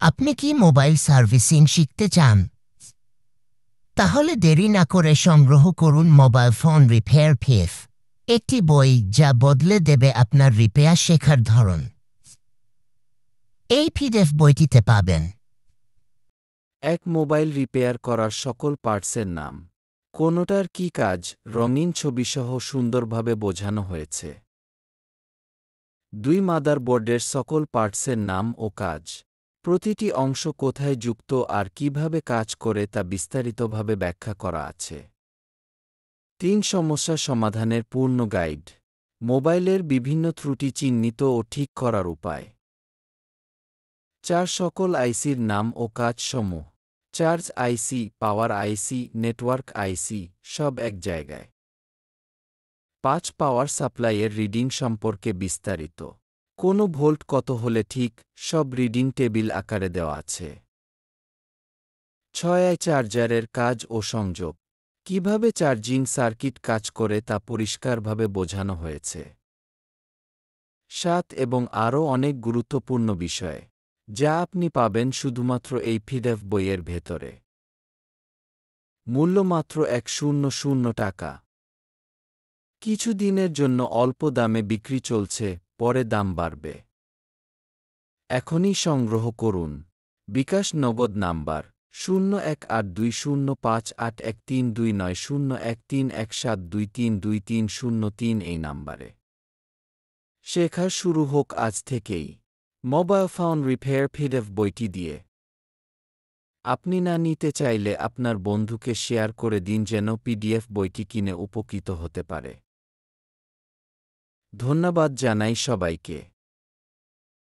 আপনি কি mobile servicing শিখতে চান? তাহলে দেরি না করে সংগ্রহ করুন মোবাইল ফোন রিপেয়ার পিএফ, একটি বই যা বদলে দেবে আপনার রিপেয়ার শেখার ধরন। এই পিডিএফ বইটিতে পাবেন এক মোবাইল রিপেয়ার করার সকল পার্টসের নাম, কোনোটার কী কাজ, রঙিন ছবিসহ সুন্দরভাবে বোঝানো হয়েছে। 2 মাদারবোর্ডের সকল পার্টসের নাম ও কাজ, প্রতিটি অংশ কোথায় যুক্ত আর কিভাবে কাজ করে তা বিস্তারিতভাবে ব্যাখ্যা করা আছে। 3 সমস্যা সমাধানের পূর্ণ গাইড, মোবাইলের বিভিন্ন ত্রুটি চিহ্নিত ও ঠিক করার উপায়। 4 সকল আইসির নাম ও কাজসমূহ, চার্জ আইসি, পাওয়ার আইসি, নেটওয়ার্ক আইসি, সব এক জায়গায়। 5 পাওয়ার সাপ্লাইয়ের রিডিং সম্পর্কে বিস্তারিত, কোনো ভোল্ট কত হলে ঠিক, সব রিডিং টেবিল আকারে দেওয়া আছে। 6 চার্জারের কাজ ও সংযোগ, কিভাবে চার্জিং সার্কিট কাজ করে তা পরিষ্কারভাবে বোঝানো হয়েছে। 7 এবং আরও অনেক গুরুত্বপূর্ণ বিষয়, যা আপনি পাবেন শুধুমাত্র এই পিডিএফ বইয়ের ভেতরে। মূল্য মাত্র 100 টাকা। কিছু দিনের জন্য অল্প দামে বিক্রি চলছে, পরে দাম বাড়বে। এখনই সংগ্রহ করুন। বিকাশ নগদ নাম্বার 0182058132901317232303 এই নাম্বারে। শেখা শুরু হোক আজ থেকেই মোবাইল ফোন রিপেয়ার পিডিএফ বইটি দিয়ে। আপনি না নিতে চাইলে আপনার বন্ধুকে শেয়ার করে দিন যেন পিডিএফ বইটি কিনে উপকৃত হতে পারে। ধন্যবাদ জানাই সবাইকে।